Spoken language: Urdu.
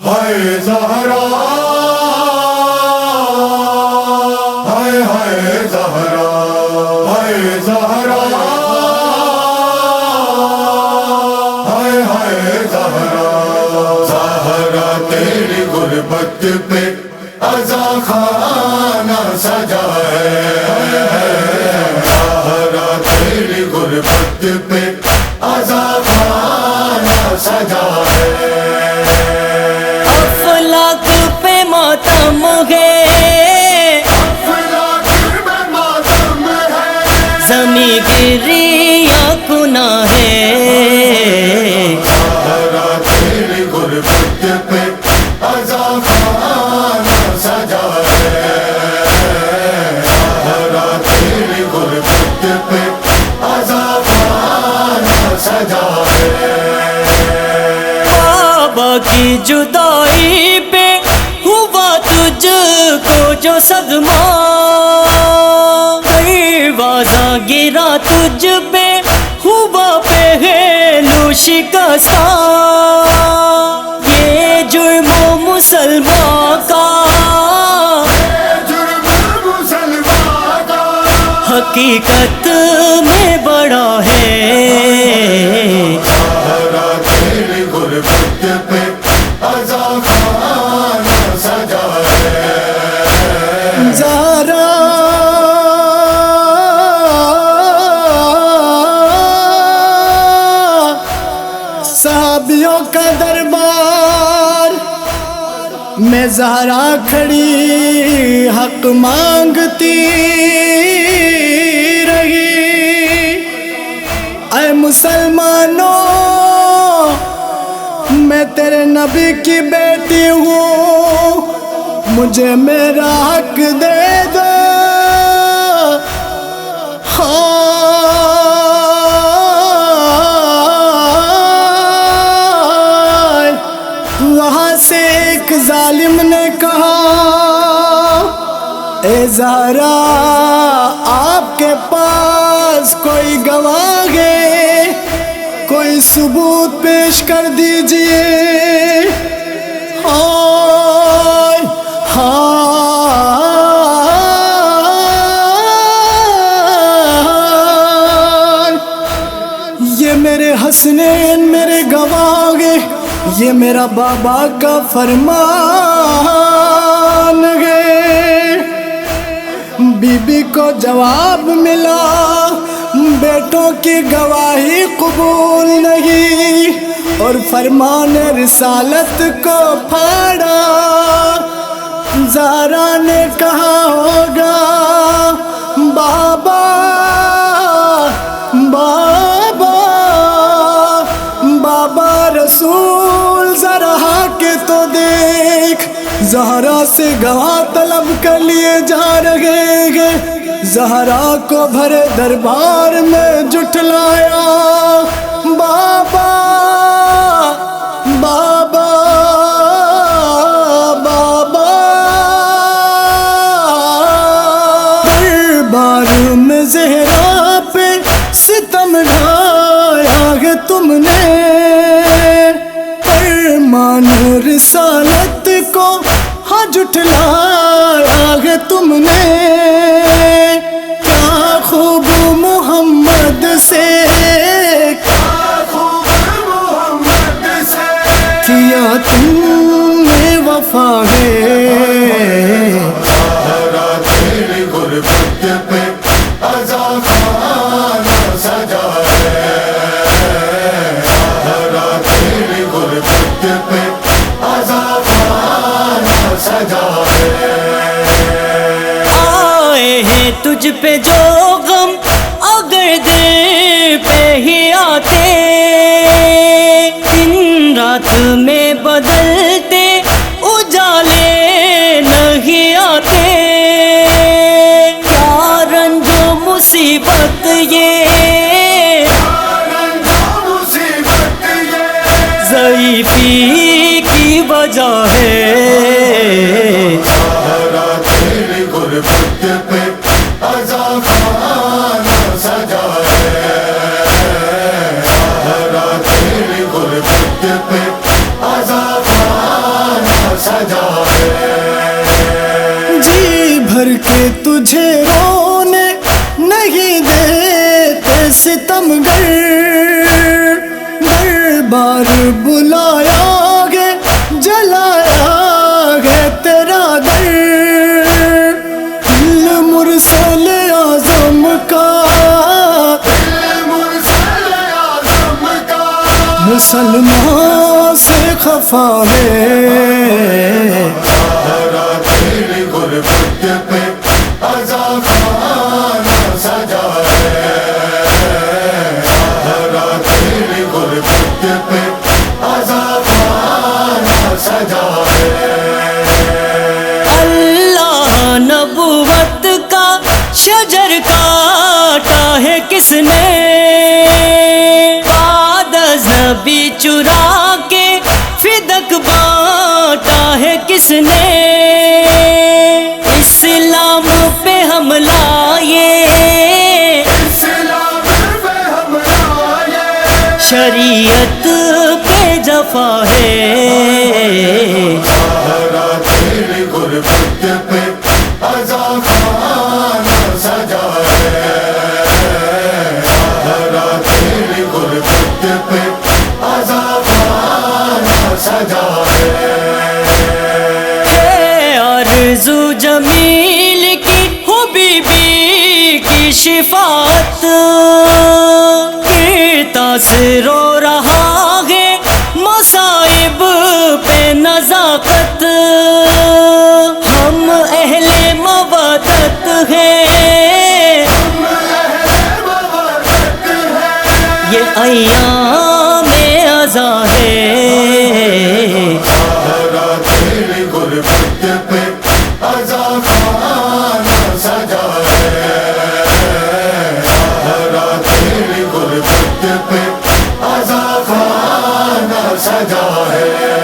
ہائے زہرا ہائے ہائے زہرا ہائے زہرا ہائے ہائے زہرا زہرا تیری غربت پہ عزا خانہ سجا ہے زہرا تیری غربت پہ عزا خانہ سجا ہے افلاک پہ ماتم ہے زمیں گریا گناہ ہے زہرا تیری غربت پہ عزا خانہ سجا ہے زہرا تیری غربت پہ عزا خانہ سجا ہے بابا کی جدائی پہ ہوا تجھ کو جو صدمہ دروازہ گرا تجھ پہ ہوا پہلو شکستہ یہ جرم مسلمان کا حقیقت میں بڑا ہے زہرا تیری غربت پہ عزا خانہ سجا ہے زہرا صحابیوں کا دربار میں زہرا کھڑی حق مانگتی رہی اے مسلمانوں میں تیرے نبی کی بیٹی ہوں مجھے میرا حق دے دو وہاں سے ایک ظالم نے کہا اے زہرا آپ کے پاس کوئی گواہ ہے کوئی ثبوت پیش کر دیجئے یہ میرے حسنین میرے گواہ ہے یہ میرا بابا کا فرمان ہے بی بی کو جواب ملا بیٹوں کی گواہی قبول نہیں اور فرمان رسالت کو پھاڑا زہرا نے کہا ہوگا بابا بابا بابا رسول ذرا کے تو دیکھ زہرا سے گواہ طلب کر لیے جا رہے ہیں زہرا کو بھرے دربار میں جٹلایا بابا بابا بابا دربار میں زہرا پہ ستم ڈھایا ہے تم نے فرمان رسالت کو ہاں جھٹلایا ہے تم نے کیا خوب محمد سے کیا تم نے وفا ہے زہرا تیری غربت پہ عزا خانہ سجا ہے زہرا تیری غربت پہ عزا خانہ سجا ہے آئے ہیں تجھ پہ جو غم اگر دل پہ ہی آتے دن رات میں بدلتے اجالے نہیں آتے کیا رنج و مصیبت یہ ضعیفی کی وجہ ہے زہرا تیری غربت پہ عزا خانہ سجا ہے زہرا تیری غربت پہ عزا خانہ بھر کے تجھے رونے نہیں دیتے ستمگر، بار بلایا گے جلایا گے تیرا در، دل مرسل اعظم کا مسلمان سے خفا ہے، سہارا تیری غربت پہ عزاخانہ سجا ہے، سہارا تیری غربت پہ عزاخانہ سجا ہے۔ اللہ نبوت کا شجر کاٹا ہے کس نے، نبی چرا کے فدق بانٹا ہے کس نے، اسلام پہ حملہ یہ، شریعت پہ جفا ہے، سہارا تیری غربت پہ عزاخانہ سجا ہے، سہارا تیری غربت پہ عزاخانہ سجا ہے۔ آرزو جمیل کی ہو بی بی کی شفاعت، تاثر رو رہا ہے مصائب پہ نزاکت، ہم اہل مودت ہیں، یہ ایام ازاں ہے، سہارا تیری غربت پہ عزاخانہ سجا ہے، سہارا تیری غربت پہ عزاخانہ سجا ہے۔